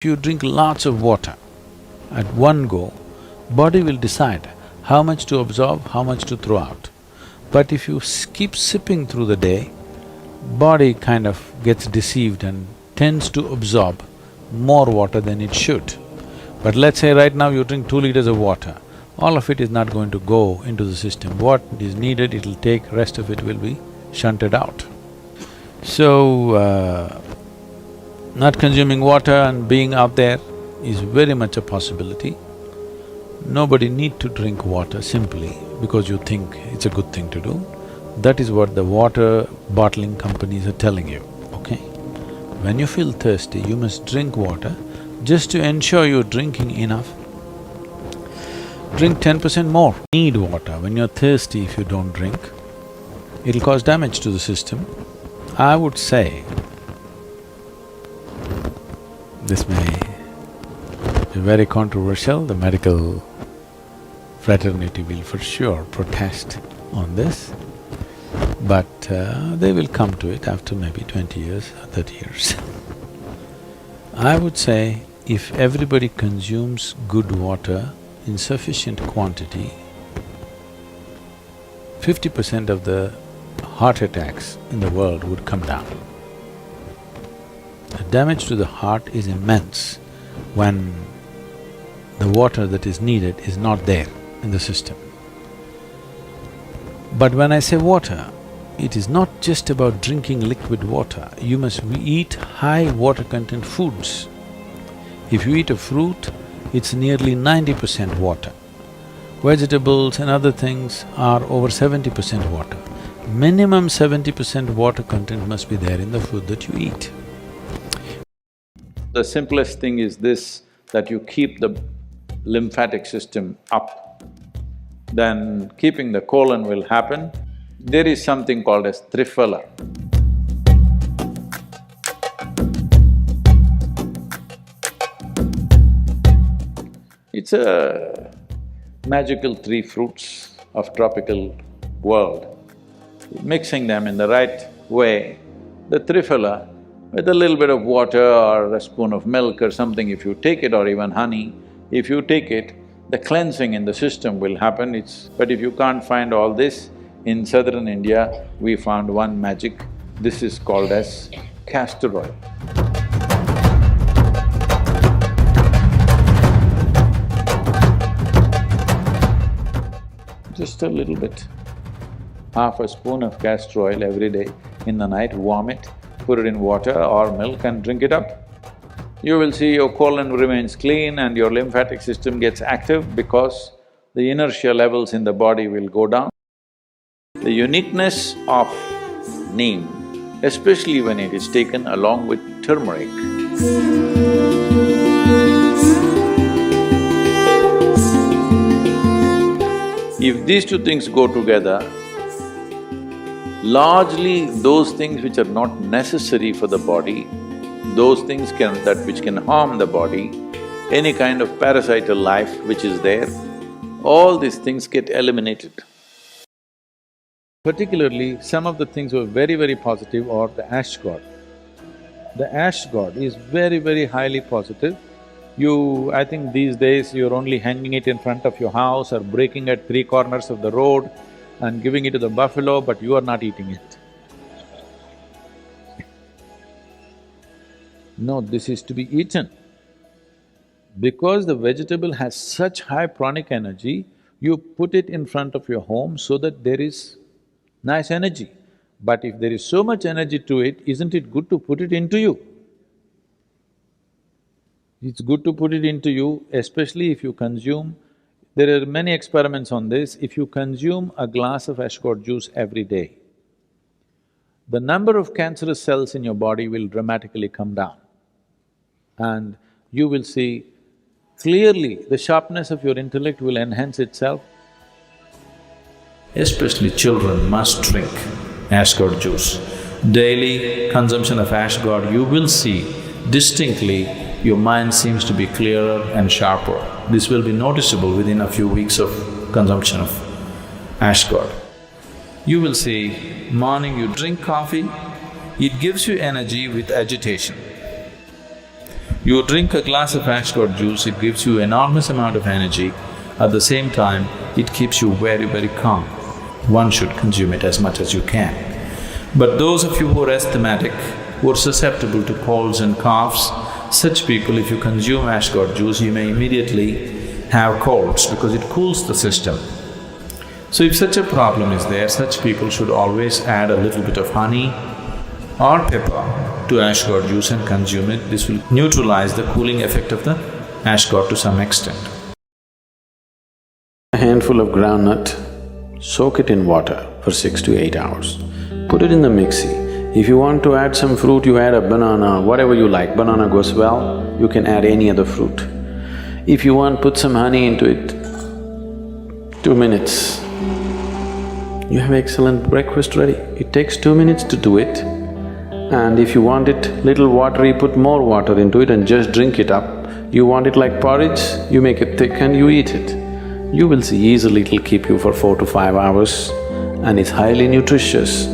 If you drink lots of water at one go, body will decide how much to absorb, how much to throw out. But if you keep sipping through the day, body kind of gets deceived and tends to absorb more water than it should. But let's say right now you drink 2 liters of water, all of it is not going to go into the system. What is needed, it'll take, rest of it will be shunted out. So, not consuming water and being out there is very much a possibility. Nobody need to drink water simply because you think it's a good thing to do. That is what the water bottling companies are telling you, okay? When you feel thirsty, you must drink water just to ensure you're drinking enough. Drink 10% more. Need water. When you're thirsty, if you don't drink, it'll cause damage to the system. I would say, this may be very controversial, the medical fraternity will for sure protest on this, but they will come to it after maybe 20 years or 30 years. I would say if everybody consumes good water in sufficient quantity, 50% of the heart attacks in the world would come down. The damage to the heart is immense when the water that is needed is not there in the system. But when I say water, it is not just about drinking liquid water, you must eat high water content foods. If you eat a fruit, it's nearly 90% water. Vegetables and other things are over 70% water. Minimum 70% water content must be there in the food that you eat. The simplest thing is this, that you keep the lymphatic system up, then keeping the colon will happen. There is something called as Triphala. It's a magical 3 fruits of tropical world. Mixing them in the right way, the Triphala, with a little bit of water or a spoon of milk or something, if you take it, or even honey, if you take it, the cleansing in the system will happen. But if you can't find all this, in southern India, we found one magic. This is called as castor oil. Just a little bit, half a spoon of castor oil every day. In the night, warm it, put it in water or milk and drink it up. You will see your colon remains clean and your lymphatic system gets active because the inertia levels in the body will go down. The uniqueness of Neem, especially when it is taken along with turmeric, if these two things go together, largely those things which are not necessary for the body, those things which can harm the body, any kind of parasital life which is there, all these things get eliminated. Particularly, some of the things were very, very positive are the ash god. The ash god is very, very highly positive. I think these days you're only hanging it in front of your house or breaking at 3 corners of the road and giving it to the buffalo, but you are not eating it. No, this is to be eaten. Because the vegetable has such high pranic energy, you put it in front of your home so that there is nice energy. But if there is so much energy to it, isn't it good to put it into you? It's good to put it into you, especially if you consume… There are many experiments on this. If you consume a glass of ash god juice every day, the number of cancerous cells in your body will dramatically come down. And you will see clearly the sharpness of your intellect will enhance itself. Especially children must drink ash god juice. Daily consumption of ash god, you will see distinctly your mind seems to be clearer and sharper. This will be noticeable within a few weeks of consumption of ash god. You will see, morning you drink coffee, it gives you energy with agitation. You drink a glass of ashgod juice, it gives you enormous amount of energy. At the same time, it keeps you very, very calm. One should consume it as much as you can. But those of you who are asthmatic, who are susceptible to colds and coughs, such people, if you consume ashgod juice, you may immediately have colds because it cools the system. So if such a problem is there, such people should always add a little bit of honey or pepper to ashgod juice and consume it. This will neutralize the cooling effect of the ashgod to some extent. A handful of groundnut, soak it in water for 6 to 8 hours. Put it in the mixie. If you want to add some fruit, you add a banana, whatever you like. Banana goes well, you can add any other fruit. If you want, put some honey into it, 2 minutes. You have excellent breakfast ready. It takes 2 minutes to do it. And if you want it little watery, put more water into it and just drink it up. You want it like porridge, you make it thick and you eat it. You will see easily it'll keep you for 4 to 5 hours and it's highly nutritious.